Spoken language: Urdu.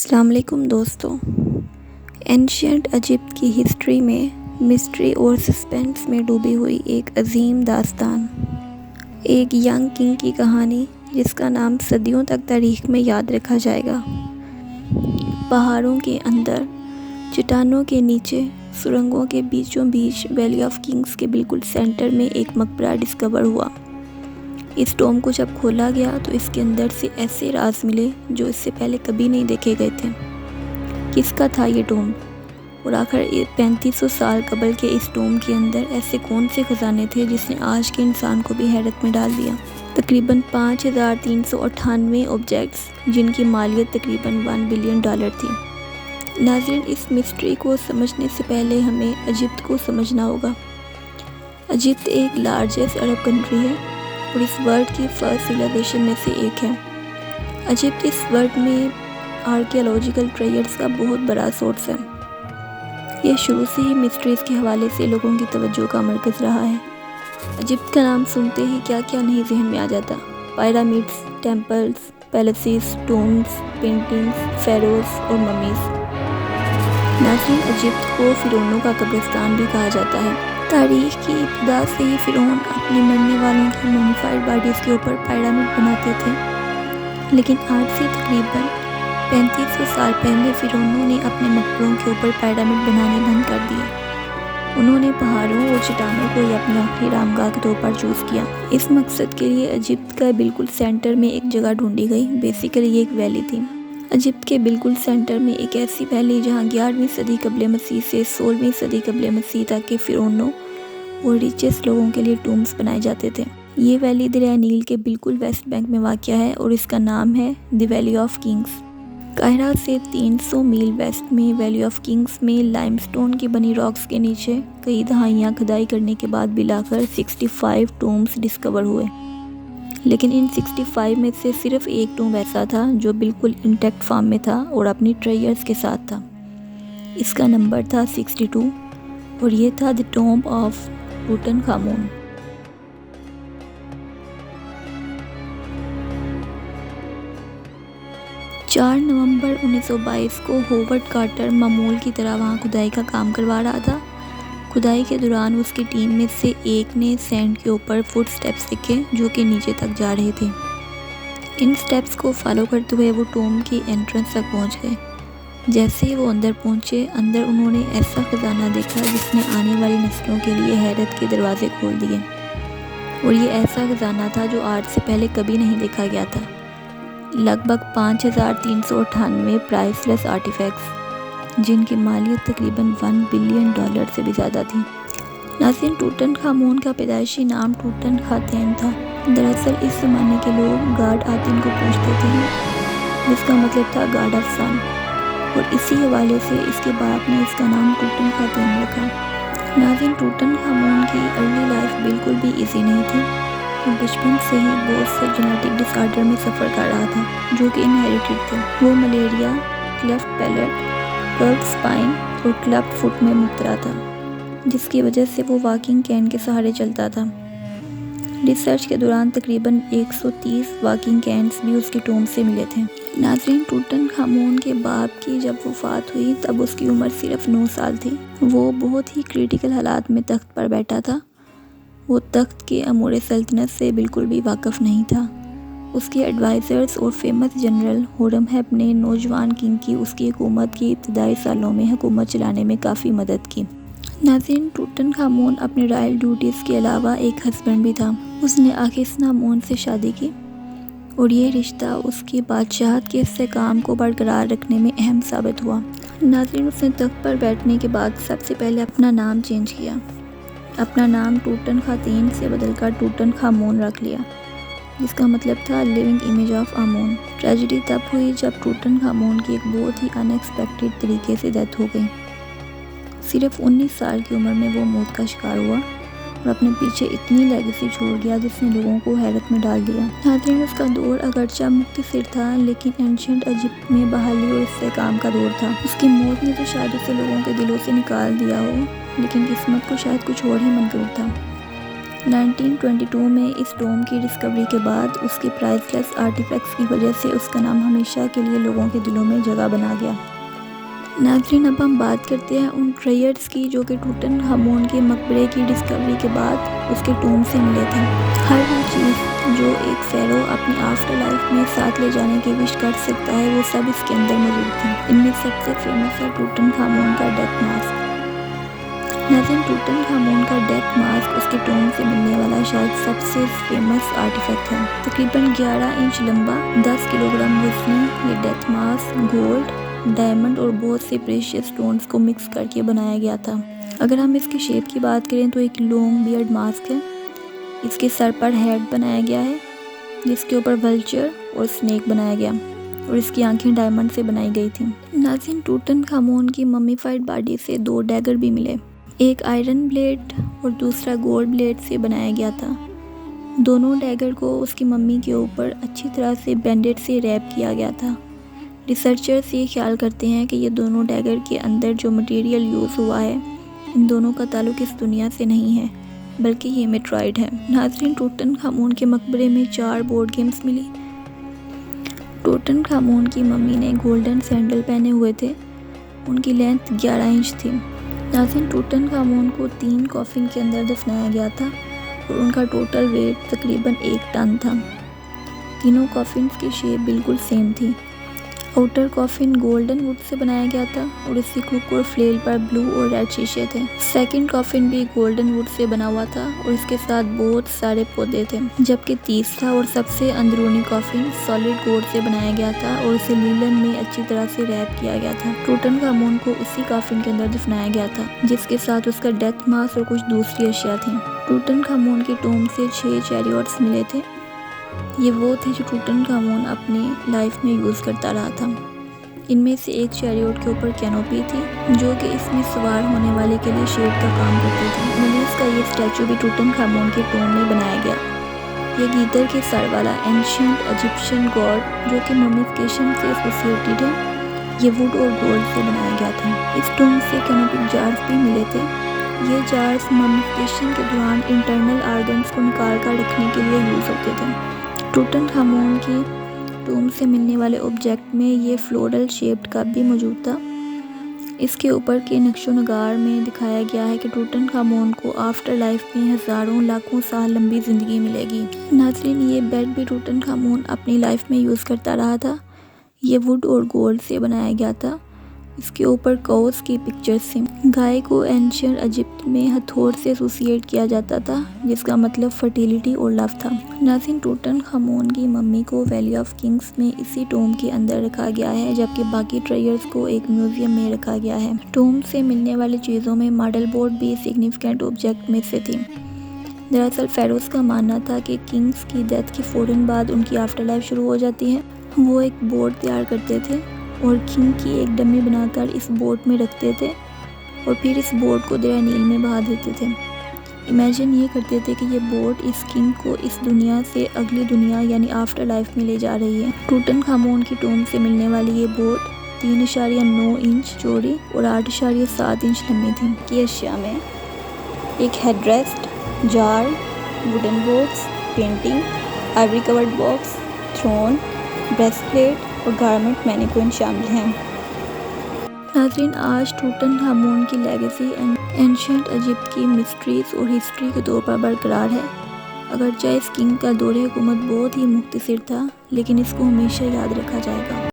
السلام علیکم دوستو۔ اینشینٹ ایجپٹ کی ہسٹری میں مسٹری اور سسپینس میں ڈوبی ہوئی ایک عظیم داستان، ایک ینگ کنگ کی کہانی جس کا نام صدیوں تک تاریخ میں یاد رکھا جائے گا۔ پہاڑوں کے اندر، چٹانوں کے نیچے، سرنگوں کے بیچوں بیچ ویلی آف کنگز کے بالکل سینٹر میں ایک مقبرہ ڈسکور ہوا۔ اس ٹوم کو جب کھولا گیا تو اس کے اندر سے ایسے راز ملے جو اس سے پہلے کبھی نہیں دیکھے گئے تھے۔ کس کا تھا یہ ٹوم؟ اور آخر 3500 سال قبل کے اس ٹوم کے اندر ایسے کون سے خزانے تھے جس نے آج کے انسان کو بھی حیرت میں ڈال دیا؟ تقریباً 5398 آبجیکٹس جن کی مالیت تقریباً $1 بلین تھی۔ ناظرین، اس مسٹری کو سمجھنے سے پہلے ہمیں ایجپٹ کو سمجھنا ہوگا۔ ایجپٹ ایک لارجسٹ عرب کنٹری ہے اور اس ورلڈ کی فرسٹ سویلائزیشن میں سے ایک ہے۔ ایجپٹ اس ورلڈ میں آرکیالوجیکل ٹریئرز کا بہت بڑا سورس ہے۔ یہ شروع سے ہی مسٹریز کے حوالے سے لوگوں کی توجہ کا مرکز رہا ہے۔ ایجپٹ کا نام سنتے ہی کیا کیا نہیں ذہن میں آ جاتا؟ Pyramids, temples, places, ٹومز، paintings, Feroz اور ممیز۔ ناظرین، ایجپٹ کو فرعونوں کا قبرستان بھی کہا جاتا ہے۔ تاریخ کی ابتدا سے ہی فرعون اپنے مرنے والوں کی مومیفائڈ باڈیز کے اوپر پیرامڈ بناتے تھے، لیکن آج سے تقریباً 3500 سال پہلے فرعونوں نے اپنے مقبروں کے اوپر پیرامڈ بنانے بند کر دیے۔ انہوں نے پہاڑوں اور چٹانوں کو ہی اپنی آخری آرامگاہ کے طور پر چوز کیا۔ اس مقصد کے لیے ایجپٹ کا بالکل سینٹر میں ایک جگہ ڈھونڈی گئی۔ بیسیکلی یہ ایک ویلی تھی۔ ایجپٹ کے بالکل سینٹر میں ایک ایسی ویلی جہاں 11ویں صدی قبل مسیح سے 16ویں صدی قبل مسیح تک کے فرعونوں اور ریچسٹ لوگوں کے لیے ٹومز بنائے جاتے تھے۔ یہ ویلی دریائے نیل کے بالکل ویسٹ بینک میں واقع ہے اور اس کا نام ہے دی ویلی آف کنگز۔ قاہرہ سے 300 میل ویسٹ میں ویلی آف کنگز میں لائم سٹون کی بنی راکس کے نیچے کئی دہائیاں کھدائی کرنے کے بعد بالآخر 65 ٹومز ڈسکور ہوئے، لیکن ان 65 میں سے صرف ایک ٹوم ایسا تھا جو بالکل انٹیکٹ فارم میں تھا اور اپنی ٹریئرز کے ساتھ تھا۔ اس کا نمبر تھا 62 اور یہ تھا دی ٹوم آف ٹوٹن خامون۔ نومبر 1922 کو ہوورڈ کارٹر معمول کی طرح وہاں کھدائی کا کام کروا رہا تھا۔ کھدائی کے دوران اس کی ٹیم میں سے ایک نے سینڈ کے اوپر فٹ سٹیپس دیکھے جو کہ نیچے تک جا رہے تھے۔ ان سٹیپس کو فالو کرتے ہوئے وہ ٹوم کی انٹرنس تک پہنچ گئے۔ جیسے ہی وہ اندر پہنچے، اندر انہوں نے ایسا خزانہ دیکھا جس نے آنے والی نسلوں کے لیے حیرت کے دروازے کھول دیے، اور یہ ایسا خزانہ تھا جو آج سے پہلے کبھی نہیں دیکھا گیا تھا۔ لگ بھگ 5398 پرائس لیس آرٹیفیکٹس جن کی مالیت تقریباً $1 بلین سے بھی زیادہ تھی۔ ناظرین، ٹوٹن خامون کا پیدائشی نام ٹوٹن خاتین تھا۔ دراصل اس زمانے کے لوگ گاڈ آتن کو پوجتے تھے جس کا مطلب تھا گاڈ آف سن، اور اسی حوالے سے اس کے باپ نے اس کا نام ٹوٹن خاتین رکھا۔ ناظرین، ٹوٹن خامون کی ارلی لائف بالکل بھی ایزی نہیں تھی۔ وہ بچپن سے ہی بہت سے جینیٹک ڈس آرڈر میں سفر کر رہا تھا جو کہ انہیریٹڈ تھے۔ وہ ملیریا، کلیفٹ پیلٹ، کروڈ سپائن اور کلبڈ فٹ میں مبتلا تھا، جس کی وجہ سے وہ واکنگ کین کے سہارے چلتا تھا۔ ریسرچ کے دوران تقریباً 130 واکنگ کینس بھی اس کی ٹوم سے ملے تھے۔ ناظرین، ٹوٹن خامون کے باپ کی جب وفات ہوئی تب اس کی عمر صرف 9 سال تھی۔ وہ بہت ہی کریٹیکل حالات میں تخت پر بیٹھا تھا۔ وہ تخت کے امور سلطنت سے بالکل بھی واقف نہیں تھا۔ اس کے ایڈوائزرز اور فیمس جنرل ہورمہب نے نوجوان کنگ کی اس کی حکومت کی ابتدائی سالوں میں حکومت چلانے میں کافی مدد کی۔ ناظرین، ٹوٹن خامون اپنے رائل ڈیوٹیز کے علاوہ ایک ہسبینڈ بھی تھا۔ اس نے آخیسنامون سے شادی کی اور یہ رشتہ اس کی بادشاہت کے استحکام کو برقرار رکھنے میں اہم ثابت ہوا۔ ناظرین، اس نے تخت پر بیٹھنے کے بعد سب سے پہلے اپنا نام چینج کیا۔ اپنا نام ٹوٹن خاتین سے بدل کر ٹوٹن خامون رکھ لیا، جس کا مطلب تھا living image of Amun. Tragedy تب ہوئی جب ٹوٹن خامون کی ایک بہت ہی ان ایکسپیکٹڈ طریقے سے ڈیتھ ہو گئی۔ صرف 19 سال کی عمر میں وہ موت کا شکار ہوا اور اپنے پیچھے اتنی لیگیسی چھوڑ گیا جس نے لوگوں کو حیرت میں ڈال دیا۔ ناظرین، اس کا دور اگرچہ مختصر تھا لیکن اینشینٹ ایجپٹ میں بحالی اور استحکام کا دور تھا۔ اس کی موت نے تو شاید اسے لوگوں کے دلوں سے نکال دیا ہو، لیکن قسمت کو شاید کچھ اور ہی منظور تھا۔ 1922 میں اس ٹوم کی ڈسکوری کے بعد اس کے پرائز لیس آرٹیفیکٹس کی وجہ سے اس کا نام ہمیشہ کے لیے لوگوں کے دلوں میں جگہ بنا گیا۔ ناظرین، اب ہم بات کرتے ہیں ان ٹریئرز کی جو کہ ٹوٹن خامون کے مقبرے کی ڈسکوری کے بعد اس کے ٹوم سے ملے تھے۔ ہر وہ چیز جو ایک فیرو اپنی آفٹر لائف میں ساتھ لے جانے کی وش کر سکتا ہے وہ سب اس کے اندر موجود تھی۔ ان میں سب سے فیمس ہے ٹوٹن خامون کا ڈیتھ ماسک۔ ناظرین، ٹوٹن خامون کا ڈیتھ ماسک اس کے ٹوم سے ملنے والا شاید سب سے فیمس آرٹیفیکٹ ہے۔ تقریباً 11 انچ لمبا، 10 کلو گرام وزنی یہ ڈیتھ ماسک گولڈ، ڈائمنڈ اور بہت سے پریشیس سٹونز کو مکس کر کے بنایا گیا تھا۔ اگر ہم اس کی شیپ کی بات کریں تو ایک لانگ بیئرڈ ماسک ہے۔ اس کے سر پر ہیڈ بنایا گیا ہے جس کے اوپر ولچر اور سنیک بنایا گیا اور اس کی آنکھیں ڈائمنڈ سے بنائی گئی تھیں۔ ناظرین، ٹوٹن خامون کی ممیفائڈ باڈی سے 2 ڈیگر بھی ملے۔ ایک آئرن بلیڈ اور دوسرا گولڈ بلیڈ سے بنایا گیا تھا۔ دونوں ڈیگر کو اس کی ممی کے اوپر اچھی طرح سے بینڈیڈ سے ریپ کیا گیا تھا۔ ریسرچرز یہ خیال کرتے ہیں کہ یہ دونوں ڈیگر کے اندر جو مٹیریل یوز ہوا ہے ان دونوں کا تعلق اس دنیا سے نہیں ہے بلکہ یہ میٹرائڈ ہے۔ ناظرین، ٹوٹن خامون کے مقبرے میں 4 بورڈ گیمز ملی۔ ٹوٹن خامون کی ممی نے گولڈن سینڈل پہنے ہوئے تھے۔ ان کی لینتھ 11 انچ تھی۔ ناظرین، ٹوٹن خامون کو 3 کافن کے اندر دفنایا گیا تھا اور ان کا ٹوٹل ویٹ تقریباً 1 ٹن تھا۔ تینوں کافنز کی شیپ بالکل سیم تھی۔ Outer coffin golden would say بنایا گیا تھا اور اس کی کروک اور فلیل پر بلو اور ریڈ شیشے تھے۔ سیکنڈ کافن بھی گولڈن ووڈ سے بنا ہوا تھا اور اس کے ساتھ بہت سارے پودے تھے، جبکہ تیسرا اور سب سے اندرونی کافن سالڈ گولڈ سے بنایا گیا تھا اور اسے لیلن میں اچھی طرح سے ریپ کیا گیا تھا۔ ٹوٹن خامون کو اسی کافن کے اندر دفنایا گیا تھا جس کے ساتھ اس کا ڈیتھ ماسک اور کچھ دوسری اشیاء تھیں۔ ٹوٹن خامون کے ٹوم سے 6 چیریوٹس ملے تھے۔ یہ وہ تھے جو ٹوٹن خامون اپنی لائف میں یوز کرتا رہا تھا۔ ان میں سے ایک چیریوٹ کے اوپر کینوپی تھی جو کہ اس میں سوار ہونے والے کے لیے شیڈ کا کام کرتی تھی۔ ملیس کا یہ اسٹیچو بھی ٹوٹن خامون کے ٹوم میں بنایا گیا۔ یہ گیدڑ کے سر والا اینشینٹ ایجپشین گاڈ جو کہ ممیفیکیشن سے ایسوسیٹڈ ہے، یہ ووڈ اور گولڈ سے بنایا گیا تھا۔ اس ٹوم سے کینوپک جارز بھی ملے تھے۔ یہ جارز ممیفیکیشن کے دوران انٹرنل آرگنز کو نکال کر رکھنے کے لیے یوز ہوتے تھے۔ ٹوٹن خامون کی ٹوم سے ملنے والے آبجیکٹ میں یہ فلورل شیپڈ کپ بھی موجود تھا۔ اس کے اوپر کے نقش و نگار میں دکھایا گیا ہے کہ ٹوٹن خامون کو آفٹر لائف میں ہزاروں لاکھوں سال لمبی زندگی ملے گی۔ ناظرین، یہ بیڈ بھی ٹوٹن خامون اپنی لائف میں یوز کرتا رہا تھا۔ یہ ووڈ اور گولڈ سے بنایا گیا تھا۔ اس کے اوپر کوز کی پکچرز تھیں۔ گائے کو اینشینٹ ایجپٹ میں ہتھوڑ سے ایسوسیٹ کیا جاتا تھا جس کا مطلب فرٹیلیٹی اور لو تھا۔ ناظرین، ٹوٹن خامون کی ممی کو ویلی آف کنگز میں اسی ٹوم کے اندر رکھا گیا ہے جبکہ باقی ٹریئرز کو ایک میوزیم میں رکھا گیا ہے۔ ٹوم سے ملنے والی چیزوں میں ماڈل بورڈ بھی سگنیفیکنٹ آبجیکٹ میں سے تھی۔ دراصل فیروز کا ماننا تھا کہ کنگز کی ڈیتھ کے فوراً بعد ان کی آفٹر لائف شروع ہو جاتی ہے۔ وہ ایک بورڈ تیار کرتے تھے اور کنگ کی ایک ڈمی بنا کر اس بورڈ میں رکھتے تھے اور پھر اس بورڈ کو دریا نیل میں بہا دیتے تھے۔ امیجن یہ کرتے تھے کہ یہ بورڈ اس کنگ کو اس دنیا سے اگلی دنیا یعنی آفٹر لائف میں لے جا رہی ہے۔ ٹوٹن خامون کی ٹوم سے ملنے والی یہ بورڈ 3.9 انچ چوڑی اور 8.7 انچ لمبی تھی۔ کی اشیاء میں ایک ہیڈ ریسٹ، جار، ووڈن باکس، پینٹنگ، آئیوری کورڈ باکس، تھرون، بریسٹ پلیٹ اور گارمنٹ مینیکوئن شامل ہیں۔ ناظرین، آج ٹوٹن خامون کی لیگیسی اینشینٹ ایجپٹ کی مسٹریز اور ہسٹری کے طور پر برقرار ہے۔ اگرچہ اس کنگ کا دور حکومت بہت ہی مختصر تھا لیکن اس کو ہمیشہ یاد رکھا جائے گا۔